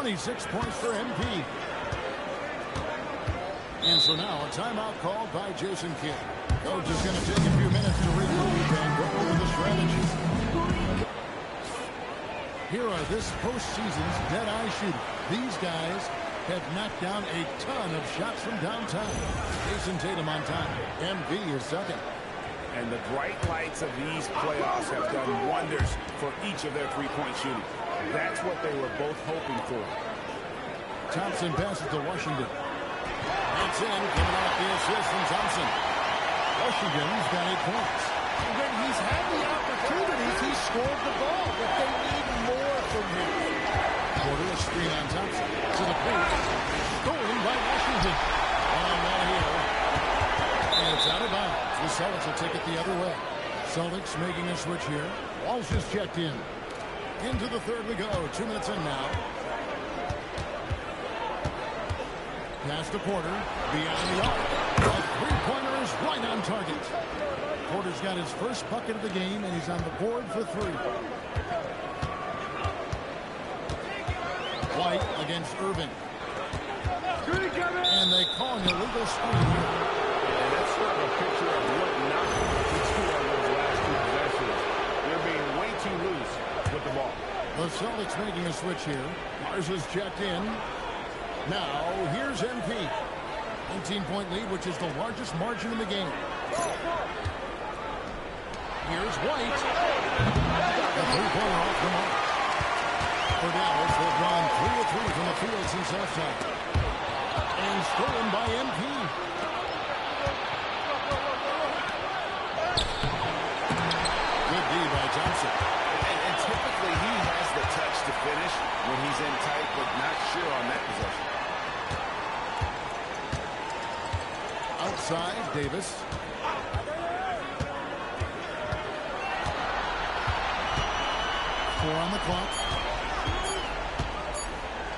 26 points for MP. And so now a timeout called by Jason Kidd. Coach is going to take a few minutes to regroup and go over the strategy. Here are this postseason's dead-eye shooters. These guys have knocked down a ton of shots from downtown. Jason Tatum on top. MV is second. And the bright lights of these playoffs have done wonders for each of their three-point shooting. That's what they were both hoping for. Thompson passes to Washington. It's in, giving out the assist from Thompson. Washington's got 8 points. When he's had the opportunities, he's scored the ball, but they need more from him. Porter, a screen on Thompson. To the paint. Stolen by Washington. One here. And it's out of bounds. The Celtics will take it the other way. Celtics making a switch here. Walsh is checked in. Into the third we go. 2 minutes in now. Pass to Porter. Beyond the arc. A three-pointer is right on target. Porter's got his first bucket of the game, and he's on the board for 3. White against Irving. And they call an illegal screen here. And that's sort of a picture of what not to do on those last 2 possessions. They're being way too loose with the ball. The Celtics making a switch here. Mars is checked in. Now, here's MP. 19-point lead, which is the largest margin in the game. Here's White. The three-pointer off the mark. For Dallas, they've gone 3 of 3 from the field since halftime. And stolen by MP. Good D by Thompson. And typically he has the touch to finish when he's in tight, but not sure on that possession. Outside, Davis. Four on the clock.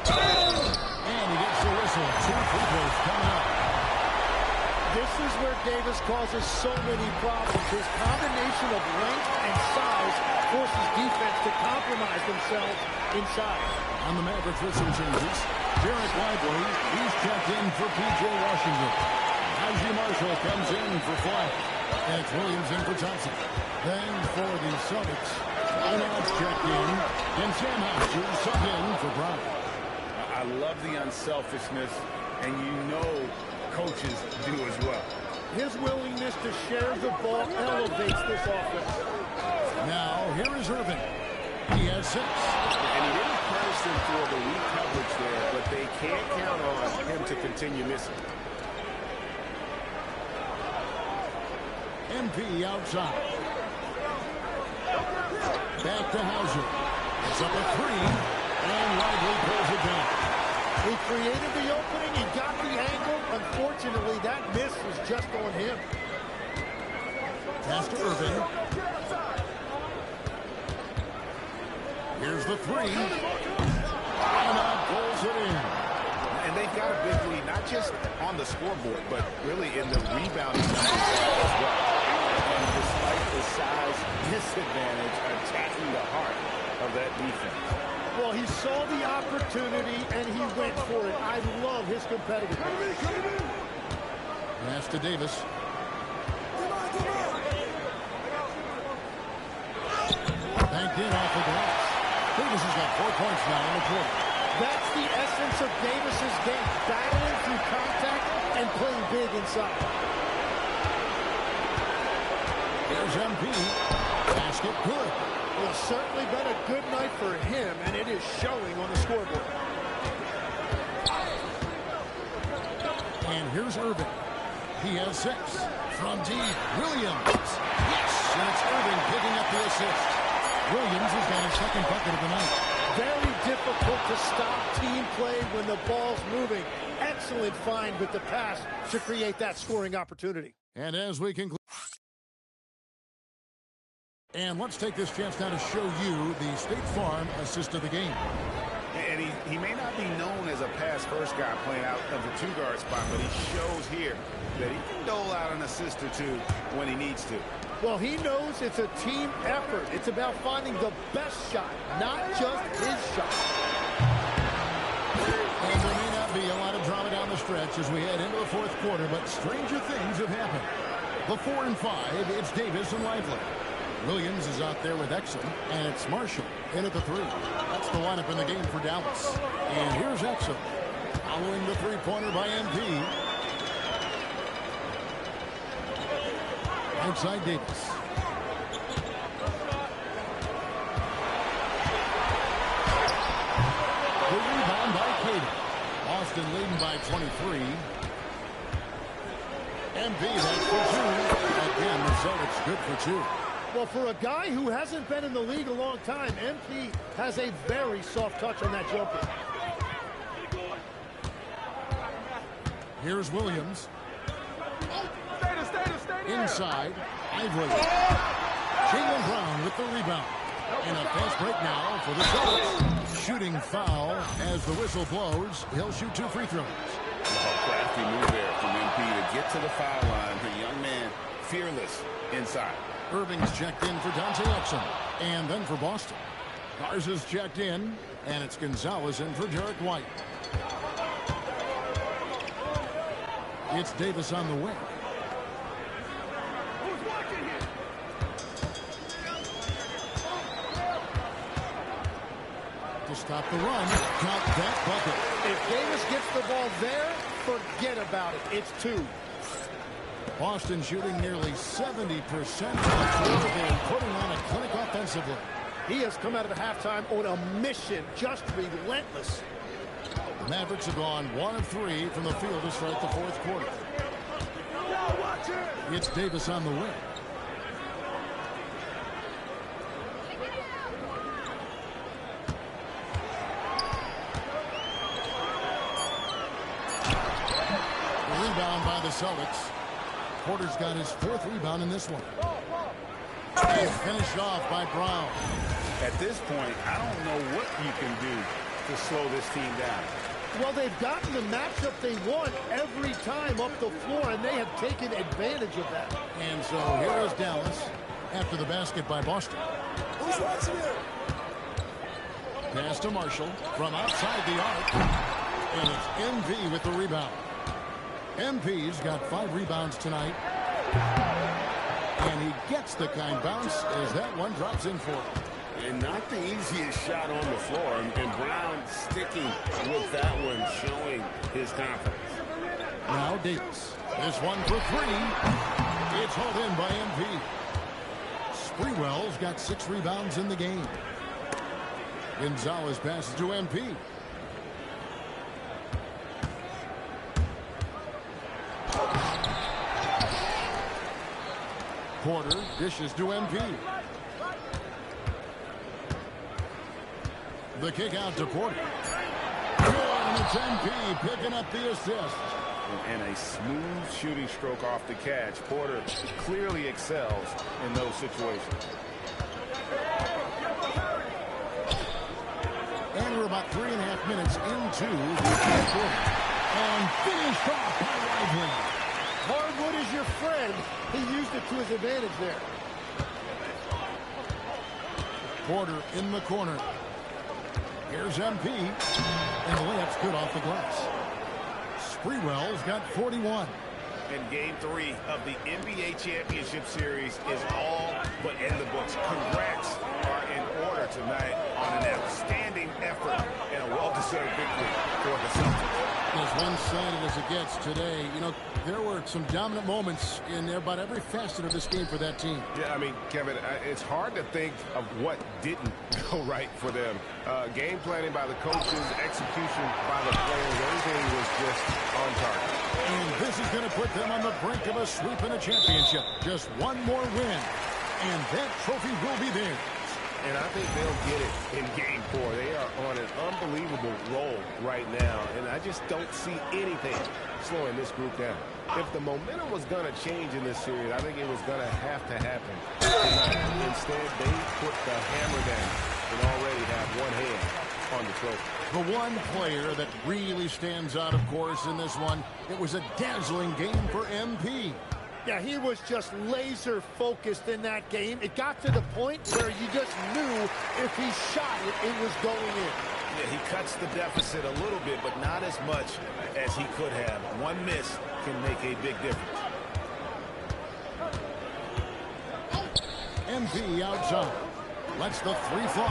And he gets the whistle. 2 free throws coming up. This is where Davis causes so many problems. His combination of length and size forces defense to compromise themselves inside. On the Mavericks with some changes. Jarrett Lively, he's checked in for P.J. Washington. Najee Marshall comes in for Flash. And it's Williams in for Thompson. Then for the Celtics, Arnold's checked in. And Sam Hauser sub in for Brown. I love the unselfishness, and you know coaches do as well. His willingness to share the ball elevates this offense. Now, here is Irving. He has 6. And he didn't punish them for the weak coverage there, but they can't count on him to continue missing. MP outside. Back to Hauser. It's up a 3. And Lively pulls it down. He created the opening. He got the angle. Unfortunately, that miss was just on him. Pass to Irving. Here's the 3. And out goes it in. And they've got a big lead, not just on the scoreboard, but really in the rebounding as well. And despite the size disadvantage, attacking the heart of that defense. Well, he saw the opportunity, and he went for it. I love his competitiveness. Pass to Davis. Banked in off the glass. Davis has got 4 points now in the quarter. That's the essence of Davis's game, battling through contact and playing big inside. There's MP. Basket good. Well, certainly been a good night for him, and it is showing on the scoreboard. And here's Irving. He has 6. From deep, Williams. Yes, and it's Irving picking up the assist. Williams has got his second bucket of the night. Very difficult to stop team play when the ball's moving. Excellent find with the pass to create that scoring opportunity. And as we conclude, and let's take this chance now to show you the State Farm assist of the game. And he may not be known as a pass-first guy playing out of the 2-guard spot, but he shows here that he can dole out an assist or 2 when he needs to. Well, he knows it's a team effort. It's about finding the best shot, not just his shot. stretch as we head into the fourth quarter, but stranger things have happened. The 4 and 5, it's Davis and Lively. Williams is out there with Exum, and it's Marshall in at the 3. That's the lineup in the game for Dallas. And here's Exum, following the three-pointer by MP. Outside Davis. The rebound by Caden. Boston leading by 23. MP, that's for 2. Again, the Celtics good for 2. Well, for a guy who hasn't been in the league a long time, MP has a very soft touch on that jumper. Here's Williams. Inside, Ivory. Jaylen Brown with the rebound. And a fast break now for the Celtics. Shooting foul as the whistle blows. He'll shoot 2 free throws. Crafty move there from MP to get to the foul line. The young man, fearless inside. Irving's checked in for Dante Exum. And then for Boston. Garza's checked in. And it's Gonzalez in for Derek White. It's Davis on the wing. To stop the run, count that bucket. If Davis gets the ball there, forget about it. It's 2. Boston shooting nearly 70% from the floor. They're putting on a clinic offensively. He has come out of halftime on a mission, just relentless. The Mavericks have gone 1 of 3 from the field to start the fourth quarter. It's Davis on the wing. Rebound by the Celtics. Porter's got his 4th rebound in this one. And finished off by Brown. At this point, I don't know what you can do to slow this team down. Well, they've gotten the matchup they want every time up the floor, and they have taken advantage of that. And so here is Dallas after the basket by Boston. Who's watching it? Pass to Marshall from outside the arc. And it's MV with the rebound. MP's got 5 rebounds tonight. And he gets the kind bounce as that one drops in for him. And not the easiest shot on the floor. And Brown sticking with that one, showing his confidence. Now Davis. This one for 3. It's hauled in by MP. Sprewell's got 6 rebounds in the game. Gonzalez passes to MP. Porter dishes to MP. The kick out to Porter. Good, and it's MP picking up the assist. And a smooth shooting stroke off the catch. Porter clearly excels in those situations. And we're about 3.5 minutes into the fourth quarter. And finished off by Lively. Hardwood is your friend. He used it to his advantage there. Porter in the corner. Here's MP. And the layup's good off the glass. Sprewell's got 41. And Game 3 of the NBA Championship Series is all but in the books. Congrats are in order tonight on an outstanding effort and a well-deserved victory for the Celtics. As one-sided as it gets today, you know, there were some dominant moments in about every facet of this game for that team. Yeah, I mean, Kevin, it's hard to think of what didn't go right for them. Game planning by the coaches, execution by the players, everything was just on target. And this is going to put them on the brink of a sweep in a championship. Just one more win, and that trophy will be theirs. And I think they'll get it in Game 4. They are on an unbelievable roll right now, and I just don't see anything slowing this group down. If the momentum was going to change in this series, I think it was going to happen tonight. Instead, they put the hammer down and already have one hand on the trophy. The one player that really stands out, of course, in this one, it was a dazzling game for MP. Yeah, he was just laser focused in that game. It got to the point where you just knew if he shot it, it was going in. Yeah, he cuts the deficit a little bit, but not as much as he could have. One miss can make a big difference. MP outside. Lets the three fly.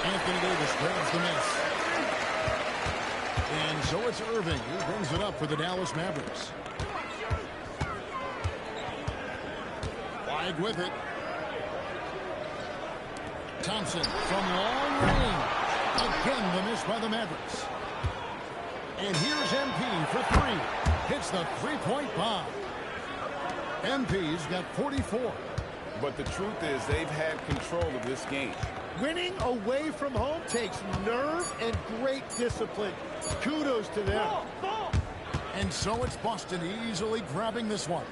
Anthony Davis grabs the miss. And so it's Irving who brings it up for the Dallas Mavericks. Wide with it. Thompson from long range. Again, the miss by the Mavericks. And here's MP for three. Hits the three-point bomb. MP's got 44. But the truth is they've had control of this game. Winning away from home takes nerve and great discipline. Kudos to them. And so it's Boston easily grabbing this one.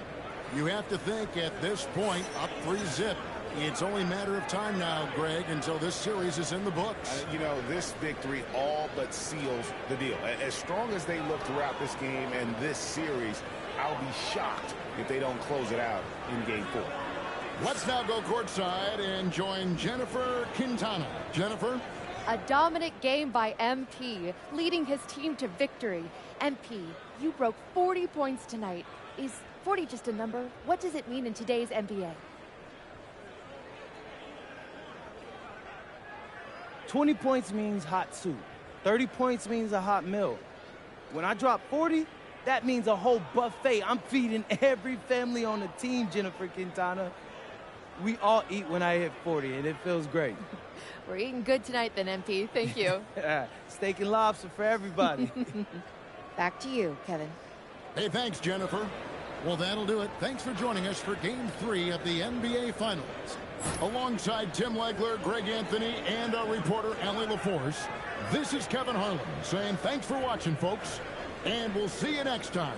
You have to think at this point, up 3-zip. It's only a matter of time now, Greg, until this series is in the books. You know, this victory all but seals the deal. As strong as they look throughout this game and this series, I'll be shocked if they don't close it out in Game 4. Let's now go courtside and join Jennifer Quintana. Jennifer? A dominant game by MP, leading his team to victory. MP, you broke 40 points tonight. Is 40 just a number? What does it mean in today's NBA? 20 points means hot soup. 30 points means a hot meal. When I drop 40, that means a whole buffet. I'm feeding every family on the team, Jennifer Quintana. We all eat when I hit 40, and it feels great. We're eating good tonight then, MP. Thank you. Steak and lobster for everybody. Back to you, Kevin. Hey, thanks, Jennifer. Well, that'll do it. Thanks for joining us for Game 3 of the NBA Finals. Alongside Tim Legler, Greg Anthony, and our reporter, Allie LaForce, this is Kevin Harlan saying thanks for watching, folks, and we'll see you next time.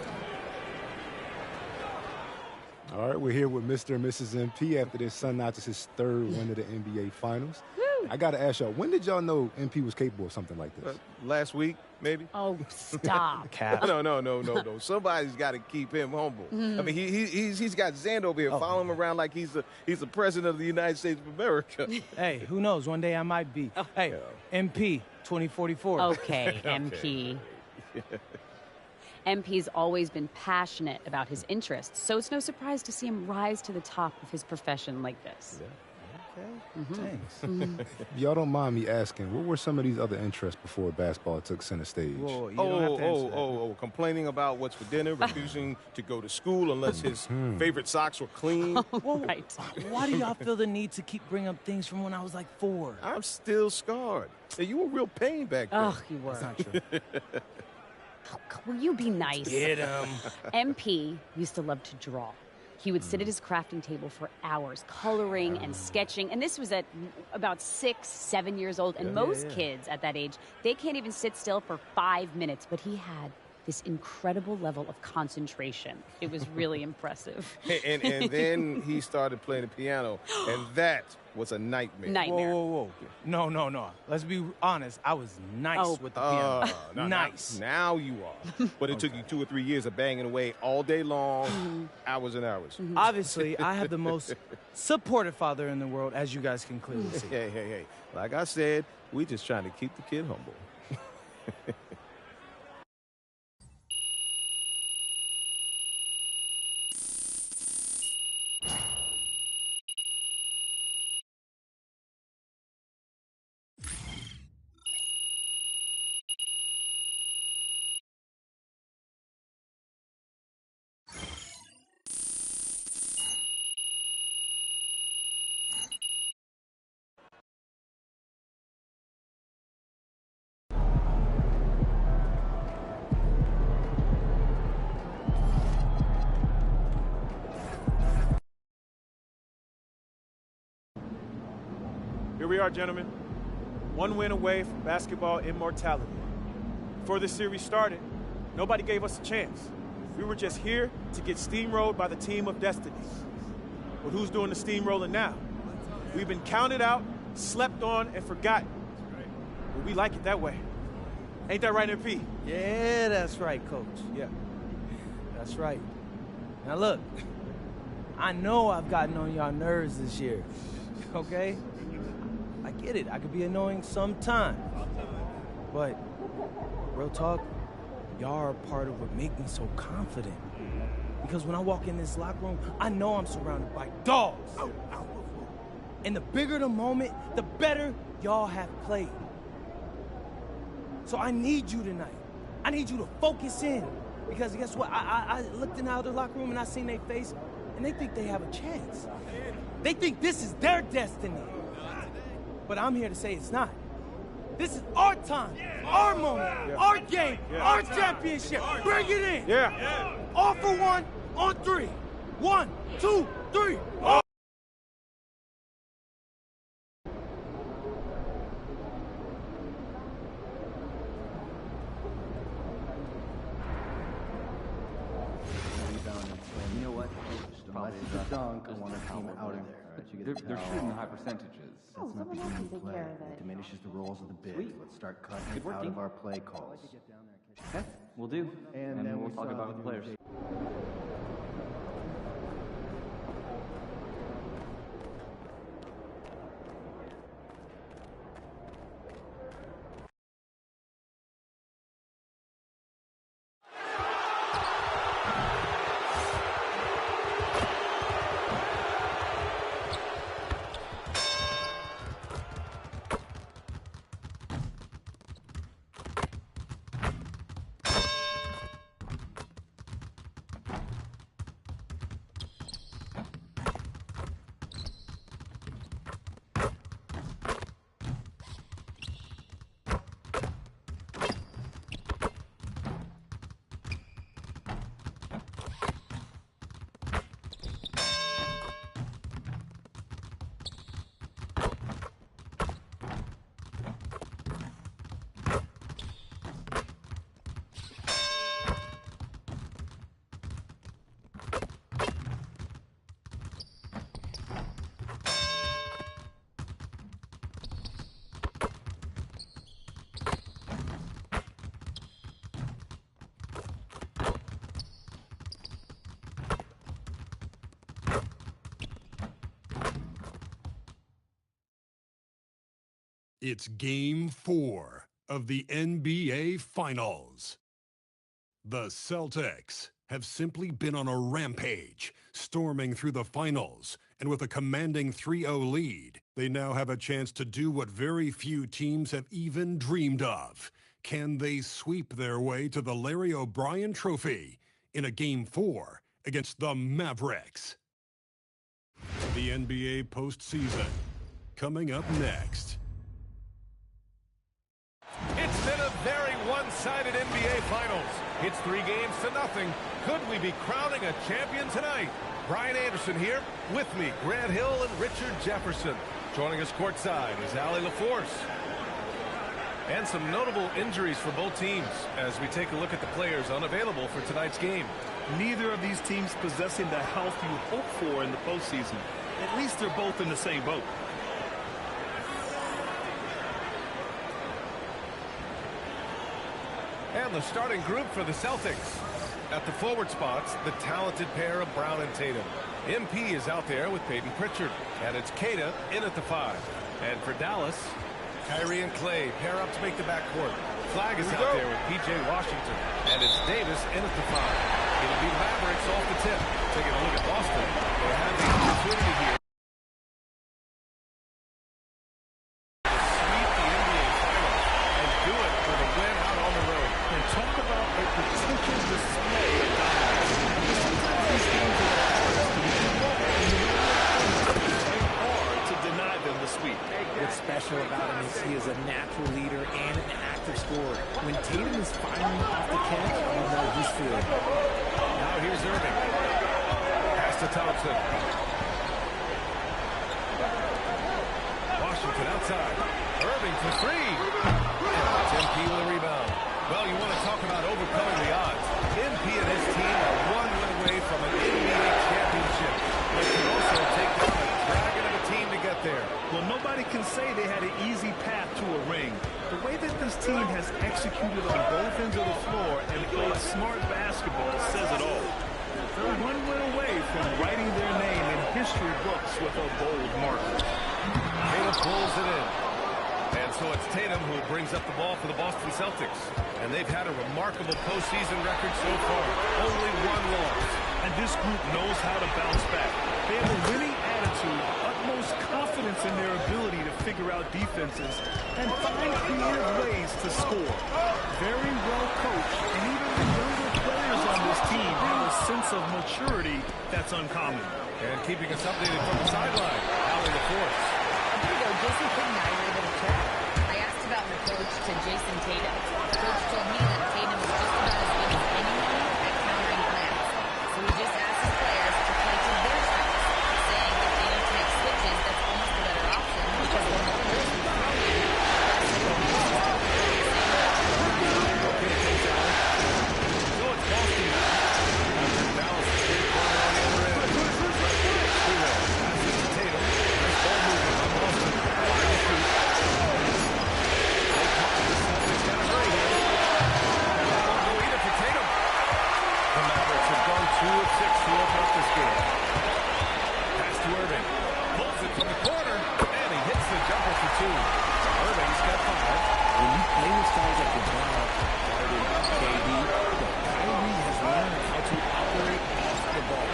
All right, we're here with Mr. and Mrs. MP after this Sun notches his third win of the NBA Finals. I got to ask y'all, when did y'all know MP was capable of something like this? Last week, maybe. Oh, stop. No. Somebody's got to keep him humble. I mean, he's got Xander over here following him around like he's the president of the United States of America. Hey, who knows? One day I might be. Hey, MP 2044. Okay, MP. MP's always been passionate about his interests, so it's no surprise to see him rise to the top of his profession like this. Yeah. Okay, thanks. Y'all don't mind me asking, what were some of these other interests before basketball took center stage? Whoa, you don't have to answer that. Complaining about what's for dinner, refusing to go to school unless his favorite socks were clean. Right. Why do y'all feel the need to keep bringing up things from when I was like 4? I'm still scarred. Hey, you were real pain back then. Oh, you were. That's not true. Will you be nice? Get him. MP used to love to draw. He would sit at his crafting table for hours, coloring and sketching. And this was at about 6, 7 years old. And most kids at that age, they can't even sit still for 5 minutes. But he had this incredible level of concentration. It was really impressive. And then he started playing the piano, and that was a nightmare. Whoa. No. Let's be honest. I was nice with the piano. Nice. Now you are. But it took you 2 or 3 years of banging away all day long, hours and hours. Obviously, I have the most supportive father in the world, as you guys can clearly see. Hey. Like I said, we just trying to keep the kid humble. Here we are, gentlemen. One win away from basketball immortality. Before this series started, nobody gave us a chance. We were just here to get steamrolled by the team of destiny. But who's doing the steamrolling now? We've been counted out, slept on, and forgotten. But we like it that way. Ain't that right, MP? Yeah, that's right, Coach. Yeah, that's right. Now, look, I know I've gotten on y'all nerves this year, okay? I get it. I could be annoying sometime. But, real talk, y'all are part of what make me so confident. Because when I walk in this locker room, I know I'm surrounded by dogs. And the bigger the moment, the better y'all have played. So I need you tonight. I need you to focus in. Because guess what? I looked in out of the locker room and I seen their face, and they think they have a chance. They think this is their destiny. But I'm here to say it's not. This is our time, our moment, our game, our championship. Bring it in. All for one, on three. 1, 2, 3. All. You know what? Unless it's a dunk, I want a team out of there. They're shooting high percentages. That's not the team play. It diminishes the roles of the big. Let's start cutting out of our play calls. Okay, we'll do. And then we'll talk about it with the players. It's Game 4 of the NBA Finals. The Celtics have simply been on a rampage, storming through the finals, and with a commanding 3-0 lead, they now have a chance to do what very few teams have even dreamed of. Can they sweep their way to the Larry O'Brien Trophy in a Game 4 against the Mavericks? The NBA postseason, coming up next. It's been a very one-sided NBA Finals. It's 3-0. Could we be crowning a champion tonight? Brian Anderson here. With me, Grant Hill and Richard Jefferson. Joining us courtside is Allie LaForce. And some notable injuries for both teams as we take a look at the players unavailable for tonight's game. Neither of these teams possessing the health you hope for in the postseason. At least they're both in the same boat. And the starting group for the Celtics. At the forward spots, the talented pair of Brown and Tatum. MP is out there with Peyton Pritchard. And it's Keita in at the 5. And for Dallas, Kyrie and Clay pair up to make the backcourt. Flag is out there with P.J. Washington. And it's Davis in at the 5. It'll be Mavericks off the tip. Taking a look at Boston. They have the opportunity here. Special about him is he is a natural leader and an active scorer. When Tatum is firing off the catch, you know he's feeling. Now here's Irving. Pass to Thompson. Washington outside. Irving for 3. MP with a rebound. Well, you want to talk about overcoming the odds. MP and his team are 1 win away from an NBA championship. They can also take down a dragon of a team to get there. Well, nobody can say they had an easy path to a ring. The way that this team has executed on both ends of the floor and played smart basketball says it all. They're 1 win away from writing their name in history books with a bold marker. Tatum pulls it in. And so it's Tatum who brings up the ball for the Boston Celtics. And they've had a remarkable postseason record so far. Only one loss. And this group knows how to bounce back. They have a winning attitude, utmost confidence in their ability to figure out defenses and find creative ways to score. Very well coached, and even the younger players on this team have a sense of maturity that's uncommon. And keeping us updated from the sideline, Allie LaForce. A bit ago, Jason Kidd and I were able to chat. I asked about an approach to Jason Tatum. Coach told me that Tatum is just about as good as anyone at countering plans. So he just asked his players to play to their strengths, saying if they need to make switches, that's almost a better option because when the players can throw you, So it's Boston now. Dallas is three-pointer on the other end. Passes to Tatum. Nice ball movement by Boston. Five to shoot. The Celtics got a break here. Won't go either for Tatum. The Mavericks have gone 2 of 6 to open up this game. Pass to Irving. Pulls it from the corner, and he hits the jumper for 2. Irving's got 5. When you play with guys like LeBron, Harden, KD, Kyrie has learned how to operate off the ball.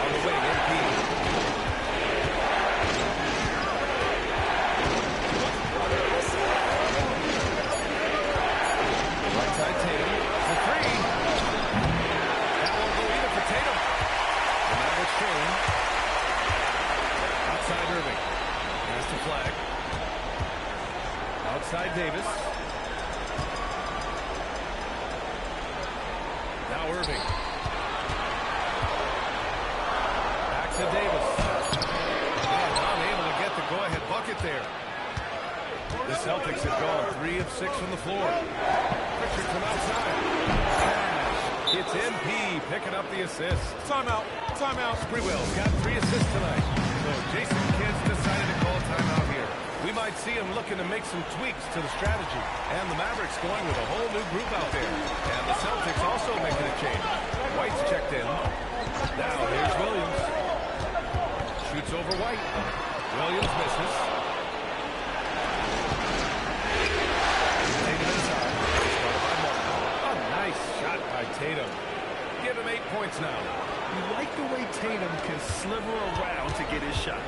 On the wing, MP. Right side Tatum for 3. That won't go either for Tatum. The Mavericks trailing. Outside Irving. Pass to Flag. Outside Davis. Now Irving. Back to Davis. Unable to get the go-ahead bucket there. The Celtics have gone 3 of 6 from the floor. Pritchard from outside. Cash. It's MP picking up the assist. Timeout. Timeout. Sprewell's got 3 assists tonight. So Jason Kidd's decided to call a timeout here. We might see him looking to make some tweaks to the strategy. And the Mavericks going with a whole new group out there. And the Celtics also making a change. White's checked in. Now here's Williams. Shoots over White. Williams misses. Tatum inside. Started by Martin. A nice shot by Tatum. Give him 8 points now. You like the way Tatum can sliver around to get his shot.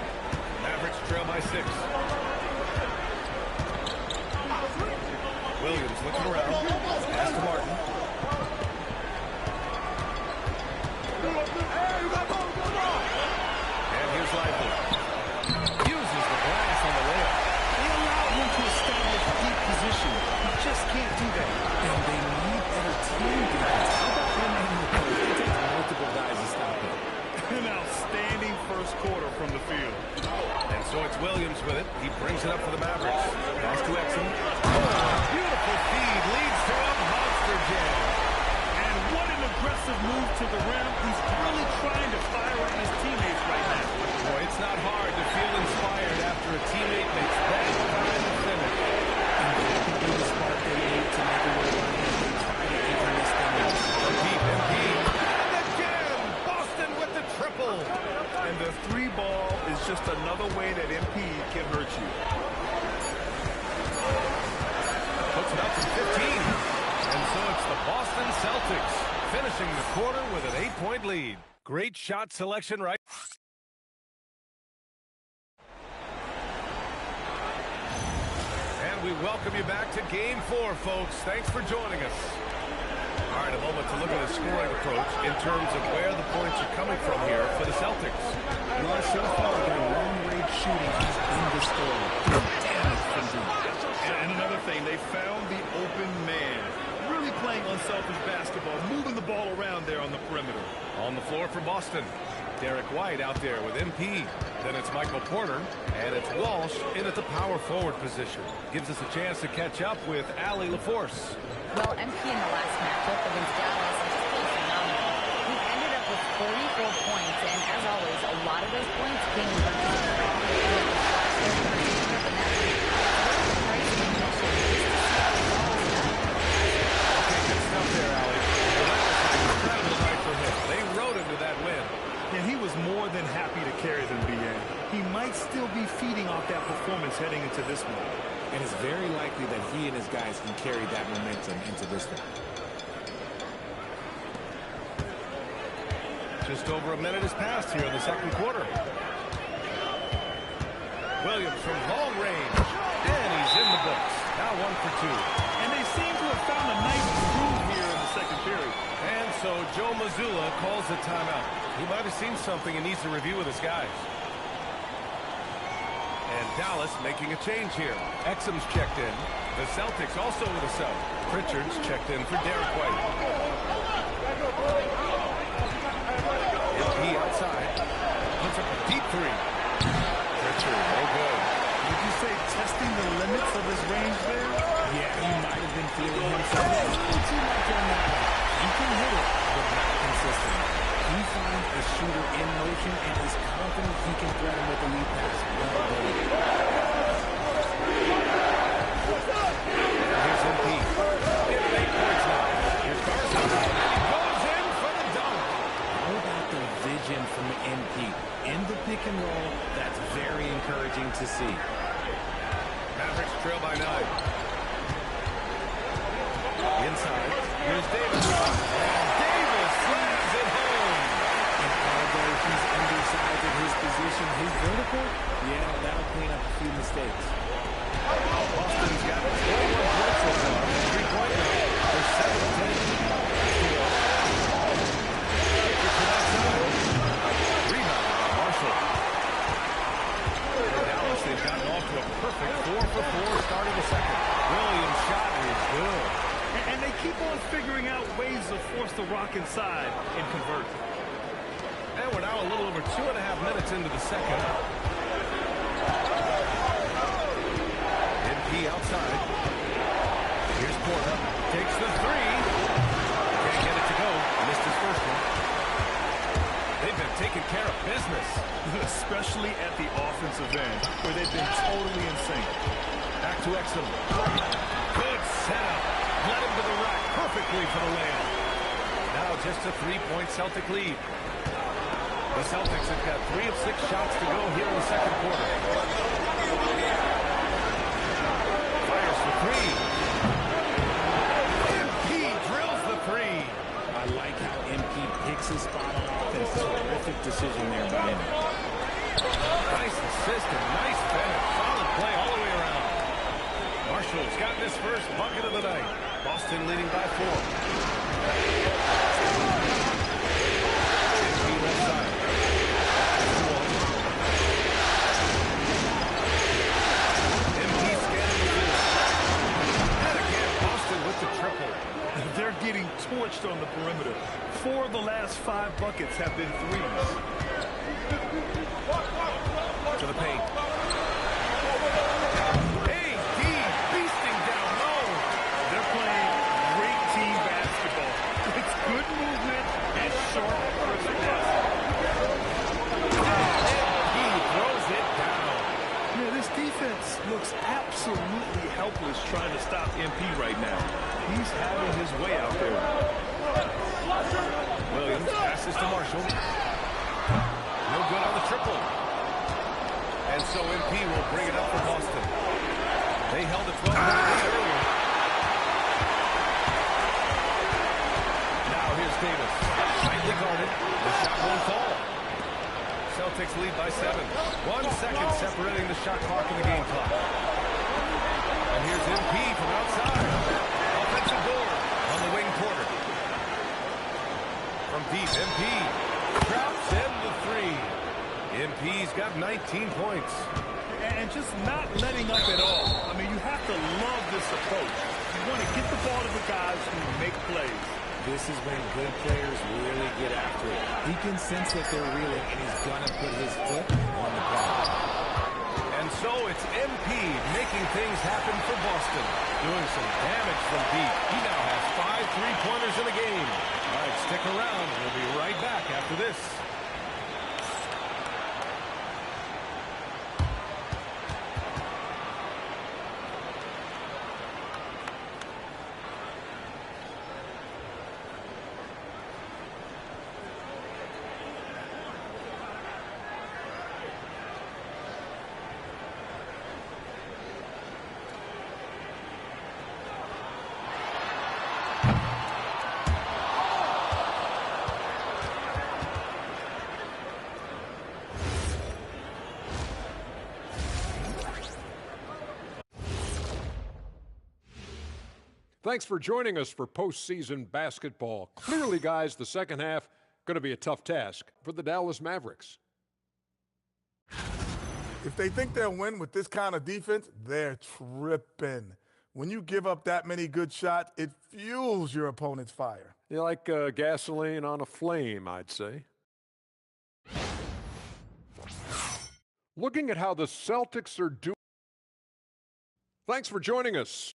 Mavericks trail by 6. Williams looking around. Pass to Martin. And here's Lively. Uses the glass on the layup. They allow him to establish deep position. He just can't do that. And they need better team defense. How about him and the coach? It takes multiple guys to stop him. An outstanding first quarter from the field. And so it's Williams with it. He brings it up for the Mavericks. Pass to Exum. Oh, beautiful feed. Leads to a monster jam. And what an aggressive move to the rim. He's really trying to fire on his teammates right now. Boy, it's not hard to feel inspired after a teammate makes that kind of finish. And that could be the spark they need to make a way around and they try to even this thing out. MP. And again, Boston with the triple. And the 3 ball is just another way that MP can hurt you. Puts it up to 15. And so it's the Boston Celtics finishing the quarter with an 8-point lead. Great shot selection right. And we welcome you back to Game 4, folks. Thanks for joining us. All right, a moment to look at the scoring approach in terms of where the points are coming from here for the Celtics. Well, so far, their long-range shooting has been distorted. Damage from deep. And another thing, they found the open man. Really playing unselfish basketball, moving the ball around there on the perimeter. On the floor for Boston, Derek White out there with MP. Then it's Michael Porter, and it's Walsh in at the power forward position. Gives us a chance to catch up with Allie LaForce. Well, MP in the last matchup against Dallas is just played phenomenal. He ended up with 44 points, and as always, a lot of those points came in He was more than happy to carry them, BA. He might he and his guys can carry that momentum into this one. Just over a minute has passed here in the second quarter. Williams from long range, and he's in the books. Now 1 for 2. And they seem to have found a nice groove here in the second period. And so Joe Mazzulla calls the timeout. He might have seen something and needs to review with his guys. And Dallas making a change here. Exum's checked in. The Celtics also with a sub. Pritchard's checked in for Derek White. MP outside. Puts up a deep three. Pritchard, no good. Would you say testing the limits of his range there? Yeah, he might have been feeling himself a little too much on that one. He can hit it, but not consistently. He finds a shooter in motion and is confident he can threat him with a lead pass. Well done. Here's MP. They have 8 points now. Here's Garza. Goes in for the dunk. How about the vision from the MP? In the pick and roll, that's very encouraging to see. Mavericks trail by 9. Inside. Here's Davis. And Davis slams it home. And although he's undersized at his position, his vertical, yeah, that'll clean up a few mistakes. Boston's got 21 points so far. 3-point now. They're 7-10. Rebound. Marshall. In Dallas, they've gotten off to a perfect 4 for 4 starting the second. Williams' shot is good. And they keep on figuring out ways to force the Rock inside and convert. And we're now a little over 2.5 minutes into the second. MP outside. Here's Porter. Takes the three. Can't get it to go. Missed his first one. They've been taking care of business. Especially at the offensive end, where they've been totally in sync. Back to Exum. Good setup. Led him to the rack perfectly for the layup. Now just a 3-point Celtic lead. The Celtics have got 3 of 6 shots to go here in the second quarter. Fires for 3. MP drills the 3. I like how MP picks his spot on offense. Terrific decision there by him. Nice assist and nice finish. Solid play all the way around. Marshall's got his first bucket of the night. Boston leading by 4. MP left side. MP scanning the field. And again, Boston with the triple. They're getting torched on the perimeter. 4 of the last 5 buckets have been threes. To the paint. AD beasting down low. They're playing great team basketball. It's good movement and sharp perfectness. He throws it down. Yeah, this defense looks absolutely helpless trying to stop MP right now. He's having his way out there. Williams passes to Marshall. No good on the triple. And so MP will bring it up for Boston. They held it 12 minutes earlier. Now here's Davis. Tightly guarded. The shot won't fall. Celtics lead by 7. 1 second separating the shot clock and the game clock. And here's MP from outside. Offensive board on the wing quarter. From deep, MP drops in the 3. MP's got 19 points. And just not letting up at all. I mean, you have to love this approach. You want to get the ball to the guys who make plays. This is when good players really get after it. He can sense that they're reeling, and he's going to put his foot on the pedal. And so it's MP making things happen for Boston. Doing some damage from deep. He now has 5 3-pointers in the game. All right, stick around. We'll be right back after this. Thanks for joining us for postseason basketball. Clearly, guys, the second half going to be a tough task for the Dallas Mavericks. If they think they'll win with this kind of defense, they're tripping. When you give up that many good shots, it fuels your opponent's fire. You like gasoline on a flame, I'd say. Looking at how the Celtics are doing. Thanks for joining us.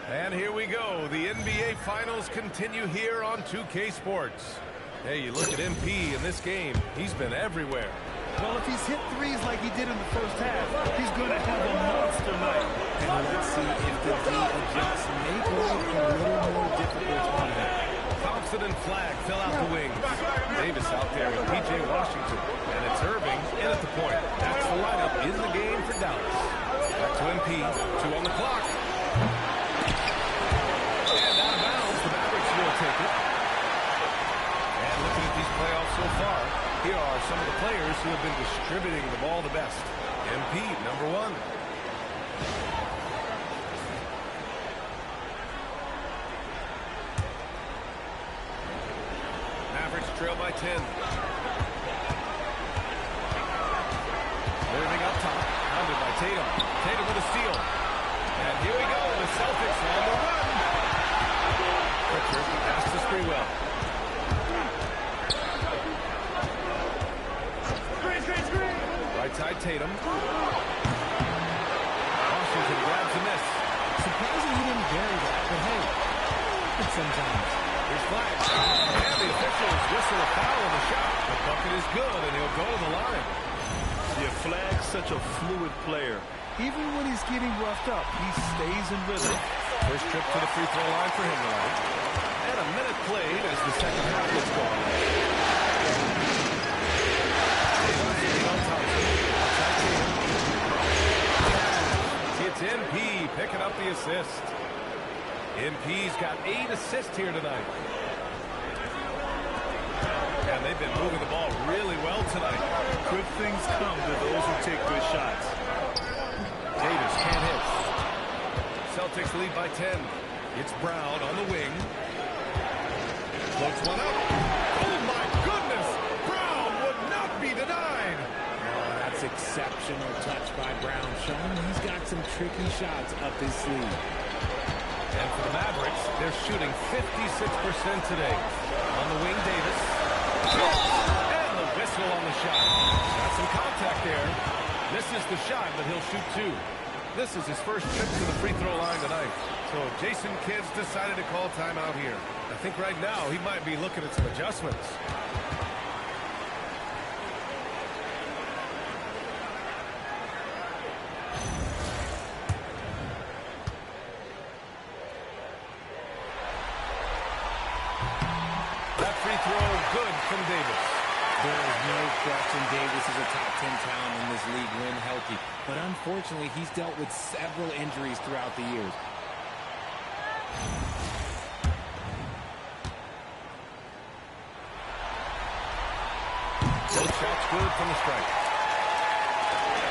And here we go. The NBA Finals continue here on 2K Sports. Hey, you look at MP in this game. He's been everywhere. Well, if he's hit threes like he did in the first half, he's going to have a monster night. And let's see if the D adjusts, make life a little more difficult on him. Thompson and Flagg fill out the wings. Davis out there with P.J. Washington. And it's Irving in at the point. That's the lineup in the game for Dallas. Back to MP. 2 on the clock. And out of bounds, the Mavericks will take it. And looking at these playoffs so far, here are some of the players who have been distributing the ball the best. MP, number 1. Mavericks trail by 10. Moving up top, pounded by Tatum. Tatum with a steal. And here we go, the Celtics on the run. Pritchard pass to Sprewell. Right side Tatum. Washington grabs a miss. Surprising he didn't bury that, but hey, happens sometimes. Here's Flagg. And the officials whistle a foul on the shot. The bucket is good, and he'll go to the line. Yeah, Flagg's such a fluid player. Even when he's getting roughed up, he stays in rhythm. First trip to the free throw line for him tonight. And a minute played as the second half gets going. It's MP picking up the assist. MP's got 8 assists here tonight. And they've been moving the ball really well tonight. Good things come to those who take good shots. Davis can't hit. Celtics lead by 10. It's Brown on the wing. Floats one up. Oh, my goodness! Brown would not be denied. Oh, that's exceptional touch by Brown, showing he's got some tricky shots up his sleeve. And for the Mavericks, they're shooting 56% today. On the wing, Davis. And the whistle on the shot. Got some contact there. Misses the shot, but he'll shoot 2. This is his first trip to the free throw line tonight. So Jason Kidd's decided to call timeout here. I think right now he might be looking at some adjustments. That free throw good from Davis. There is no question Davis is a top 10 talent in this league when healthy. But unfortunately, he's dealt with several injuries throughout the years. Both shots good from the strike.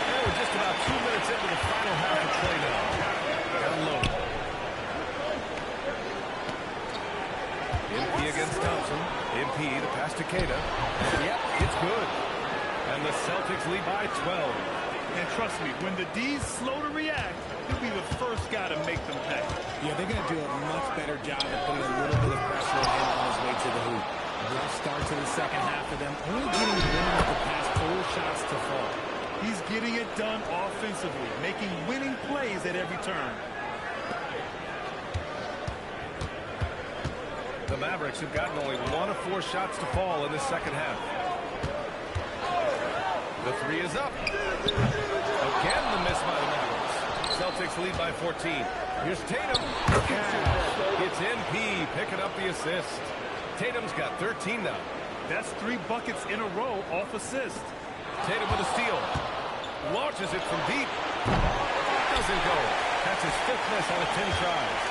And we're just about 2 minutes into the final half of play now. Down low. MP against Thompson. MP the pass to Queta. And yep, it's good. And the Celtics lead by 12. And trust me, when the D's slow to react, he'll be the first guy to make them pay. Yeah, they're going to do a much better job of putting a little bit of pressure on him on his way to the hoop. A rough start to the second half for them, only getting 1 of the past 4 shots to fall. He's getting it done offensively, making winning plays at every turn. The Mavericks have gotten only 1 of 4 shots to fall in the second half. The 3 is up. Again, the miss by the Mavericks. Celtics lead by 14. Here's Tatum. It's MP picking up the assist. Tatum's got 13 now. That's 3 buckets in a row off assist. Tatum with a steal. Launches it from deep. Doesn't go. That's his 5th miss out of 10 tries.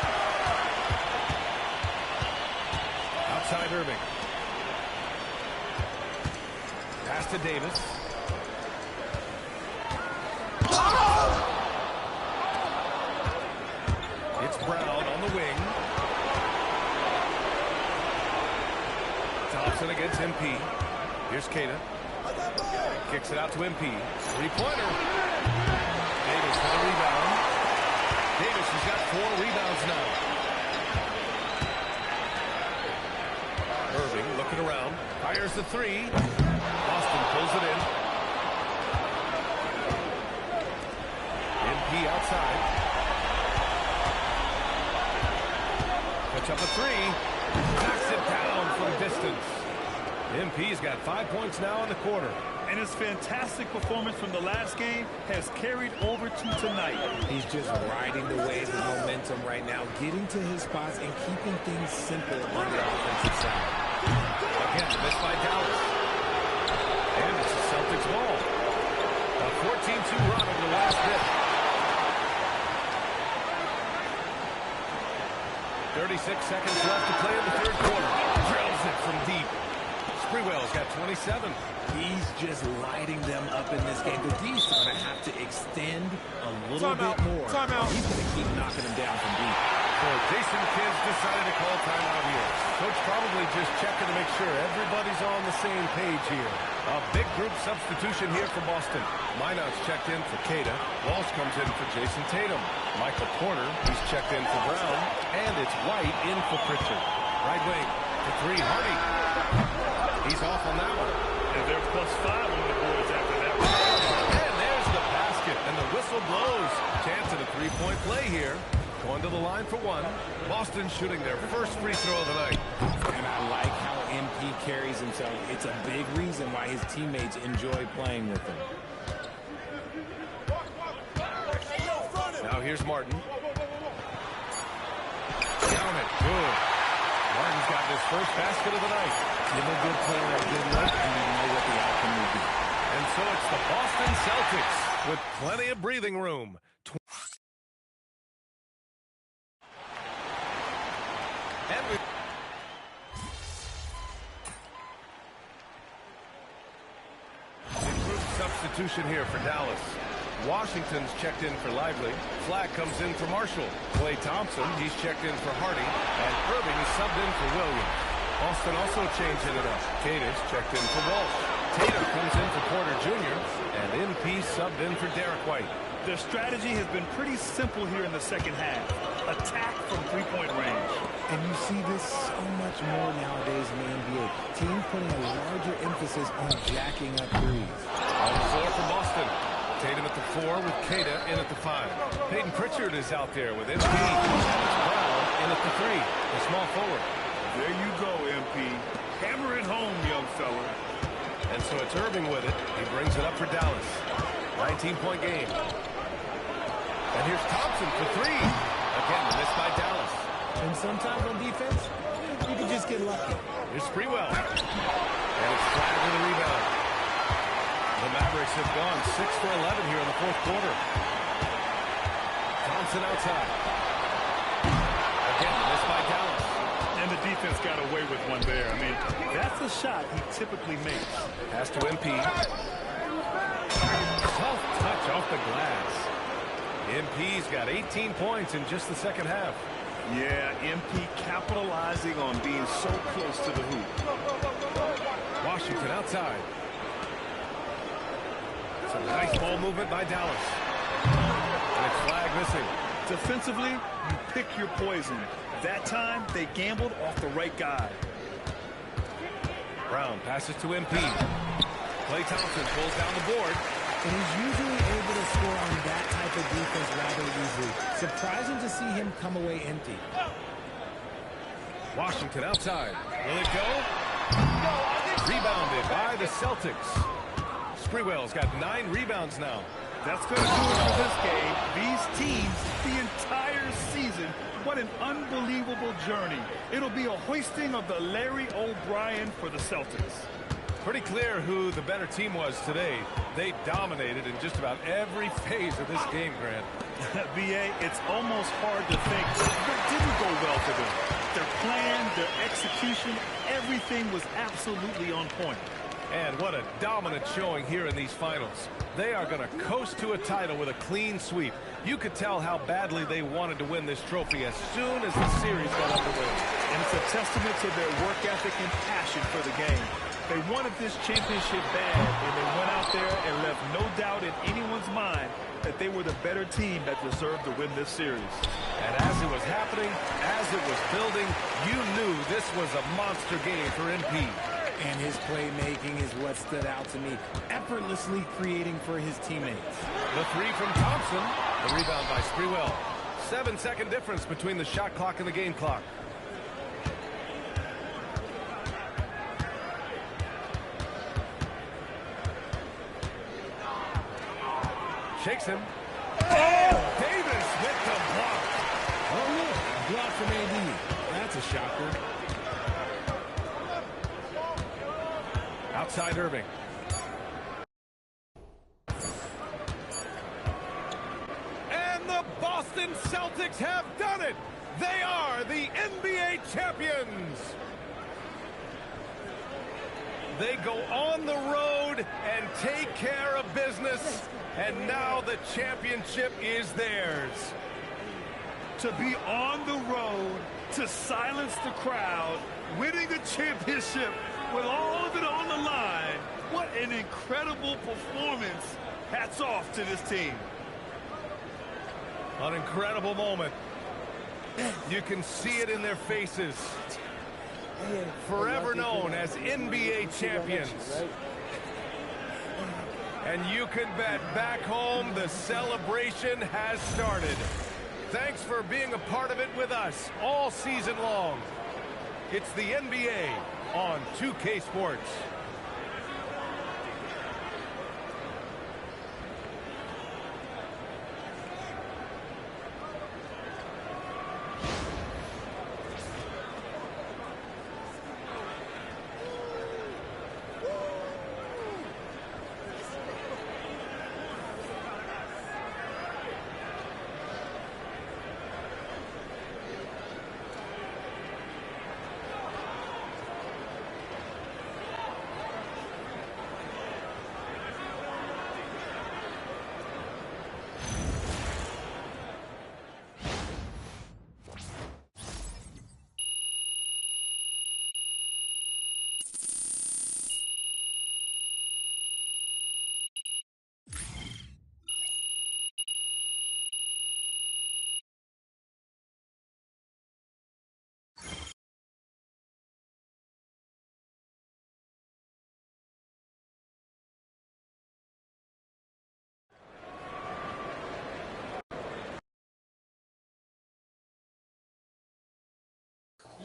Outside Irving. Pass to Davis. It's Brown on the wing. Thompson against MP. Here's Keita. Kicks it out to MP. Three-pointer. Davis for the rebound. Davis has got 4 rebounds now. Irving looking around. Fires the three. Boston pulls it in. MP outside. Puts up a three. Knocks it down from distance. MP's got 5 points now in the quarter. And his fantastic performance from the last game has carried over to tonight. He's just riding the wave of momentum right now, getting to his spots and keeping things simple on the offensive side. Again, missed by Dallas. And it's the Celtics ball. A 14-2 run over the last bit. 36 seconds left to play in the third quarter. Drills it from deep. Sprewell's got 27. He's just lighting them up in this game. The D's are going to have to extend a little bit more. Timeout. He's going to keep knocking them down from deep. So Jason Kidd decided to call timeout here. Coach probably just checking to make sure everybody's on the same page here. A big group substitution here for Boston. Minot's checked in for Keita. Walsh comes in for Jason Tatum. Michael Porter, he's checked in for Brown. And it's White in for Pritchard. Right wing for three, Hardy. He's off on that one. And they're +5 on the boards after that one. And there's the basket. And the whistle blows. Chance at a three-point play here. Going to the line for one. Boston shooting their first free throw of the night. And I like how MP carries himself. It's a big reason why his teammates enjoy playing with him. Now here's Martin. Down it. Good. Martin's got his first basket of the night. Give a good player a good look, and you know what the outcome will be. And so it's the Boston Celtics with plenty of breathing room. And we... Group substitution here for Dallas. Washington's checked in for Lively. Flag comes in for Marshall. Klay Thompson, he's checked in for Hardy. And Irving is subbed in for Williams. Boston also changing it up. Cadence checked in for Walsh. Tatum comes in for Porter Jr. And MP subbed in for Derek White. Their strategy has been pretty simple here in the second half. Attack from three-point range. And you see this so much more nowadays in the NBA. Teams putting a larger emphasis on jacking up threes. On the floor for Boston. Tatum at the 4 with Keita in at the 5. Peyton Pritchard is out there with MP. Brown in at the 3. The small forward. There you go, MP. Hammer it home, young fella. And so it's Irving with it. He brings it up for Dallas. 19-point game. And here's Thompson for 3. Again, missed by Dallas. And sometimes on defense, you can just get lucky. Here's Sprewell. And it's flagged with a rebound. The Mavericks have gone 6 for 11 here in the fourth quarter. Thompson outside. Again, missed by Dallas. And the defense got away with one there. I mean, that's a shot he typically makes. Pass to MP. Tough touch off the glass. MP's got 18 points in just the second half. Yeah, MP capitalizing on being so close to the hoop. Washington outside. Some nice ball movement by Dallas. And it's flag missing. Defensively, you pick your poison. That time, they gambled off the right guy. Brown passes to MP. Klay Thompson pulls down the board. And he's usually able to score on that type of defense rather easily. Surprising to see him come away empty. Washington outside. Will it go? Rebounded by the Celtics. Sprewell's got 9 rebounds now. That's going to do it for this game. These teams, the entire season, what an unbelievable journey. It'll be a hoisting of the Larry O'Brien for the Celtics. Pretty clear who the better team was today. They dominated in just about every phase of this game, Grant. B.A., it's almost hard to think what didn't go well for them. Their plan, their execution, everything was absolutely on point. And what a dominant showing here in these finals. They are going to coast to a title with a clean sweep. You could tell how badly they wanted to win this trophy as soon as the series got underway. And it's a testament to their work ethic and passion for the game. They wanted this championship bad, and they went out there and left no doubt in anyone's mind that they were the better team that deserved to win this series. And as it was happening, as it was building, you knew this was a monster game for MP. And his playmaking is what stood out to me, effortlessly creating for his teammates. The three from Thompson, the rebound by Sprewell. 7-second difference between the shot clock and the game clock. Shakes him. And Davis with the block. Oh, look, block from AD. That's a shocker. Outside Irving. And the Boston Celtics have done it. They are the NBA champions. They go on the road and take care of business. And now the championship is theirs. To be on the road, to silence the crowd, winning a championship with all of it on the line. What an incredible performance. Hats off to this team. An incredible moment. You can see it in their faces. Forever known as NBA champions. And you can bet back home the celebration has started. Thanks for being a part of it with us all season long. It's the NBA on 2K Sports.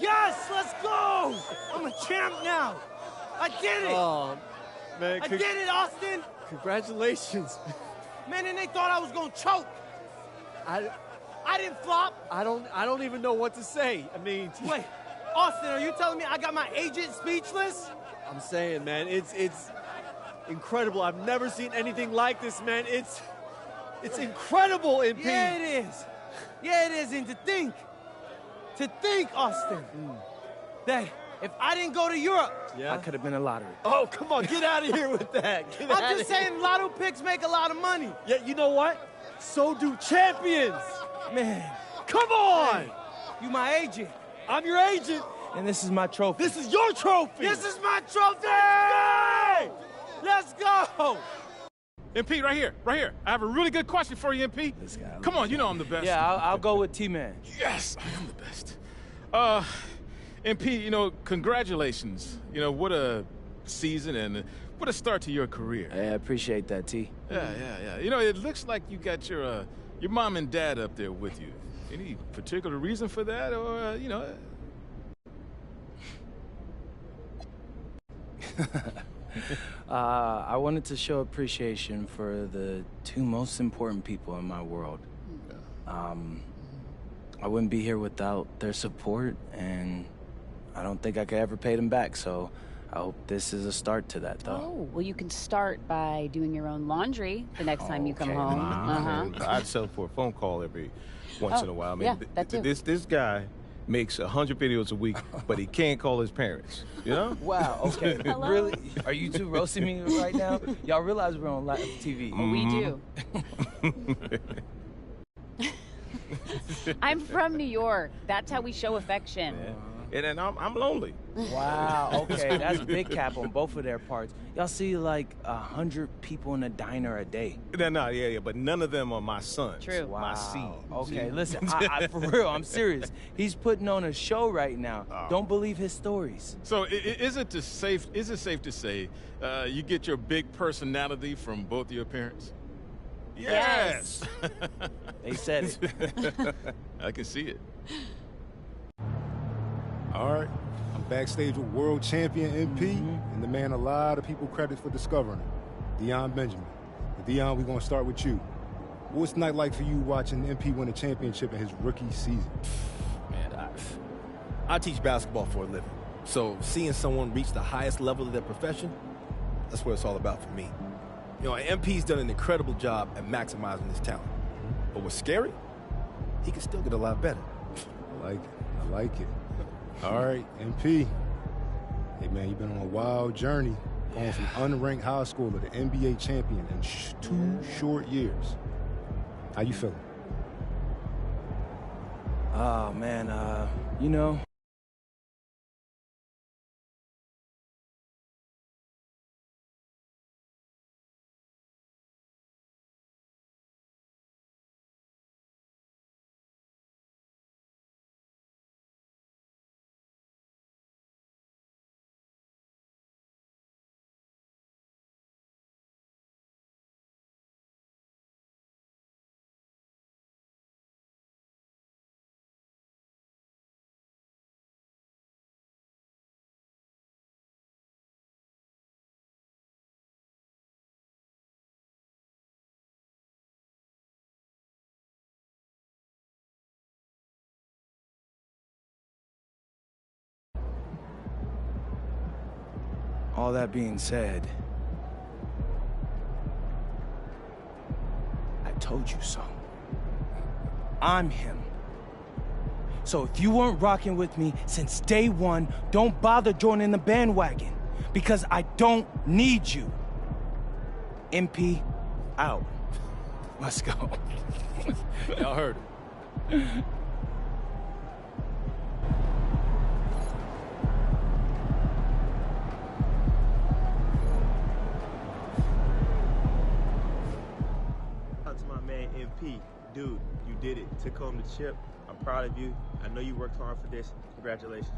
Yes, let's go! I'm a champ now. I did it. Oh, man. I did it, Austin. Congratulations. Man, and they thought I was gonna choke. I didn't flop. I don't even know what to say. I mean, wait, Austin, are you telling me I got my agent speechless? I'm saying, man, it's incredible. I've never seen anything like this, man. It's incredible, MP. Yeah, it is. Yeah, it is. And to think, Austin, that if I didn't go to Europe, I could have been a lottery. Oh, come on, get out of here with that. I'm just saying lotto picks make a lot of money. Yeah, you know what? So do champions. Man. Come on. Hey, you my agent. I'm your agent. And this is my trophy. This is your trophy. This is my trophy. Let's go. MP, right here. I have a really good question for you, MP. Come on, you know I'm the best. Yeah, I'll go with T-Man. Yes, I am the best. MP, congratulations. What a season and what a start to your career. I appreciate that, T. Yeah. It looks like you got your mom and dad up there with you. Any particular reason for that, or I wanted to show appreciation for the two most important people in my world. I wouldn't be here without their support, and I don't think I could ever pay them back, so I hope this is a start to that, though. Oh, well, you can start by doing your own laundry the next time you come home. I'd settle for a phone call every once in a while. I mean, that too. This guy makes 100 videos a week, but he can't call his parents. You know? Wow, okay. Really? Are you two roasting me right now? Y'all realize we're on live TV. We do. I'm from New York. That's how we show affection. And I'm lonely. Wow, okay. That's big cap on both of their parts. Y'all see like 100 people in a diner a day. Yeah, but none of them are my sons. True. Wow. My seed. Okay, listen, I for real, I'm serious. He's putting on a show right now. Don't believe his stories. So is it safe to say you get your big personality from both your parents? Yes. They said it. I can see it. All right, I'm backstage with world champion MP, and the man a lot of people credit for discovering him, Deion Benjamin. And Deion, we're going to start with you. What's the night like for you watching MP win a championship in his rookie season? Man, I teach basketball for a living, so seeing someone reach the highest level of their profession, that's what it's all about for me. You know, MP's done an incredible job at maximizing his talent. But what's scary, he can still get a lot better. I like it. All right, MP. Hey, man, you've been on a wild journey, going from unranked high schooler to NBA champion in 2 short years. How you feeling? Oh, man, you know, all that being said, I told you so. I'm him. So if you weren't rocking with me since day one, don't bother joining the bandwagon, because I don't need you. MP, out. Let's go. Y'all heard it. To my man MP, dude, you did it. Took home the chip. I'm proud of you. I know you worked hard for this. Congratulations.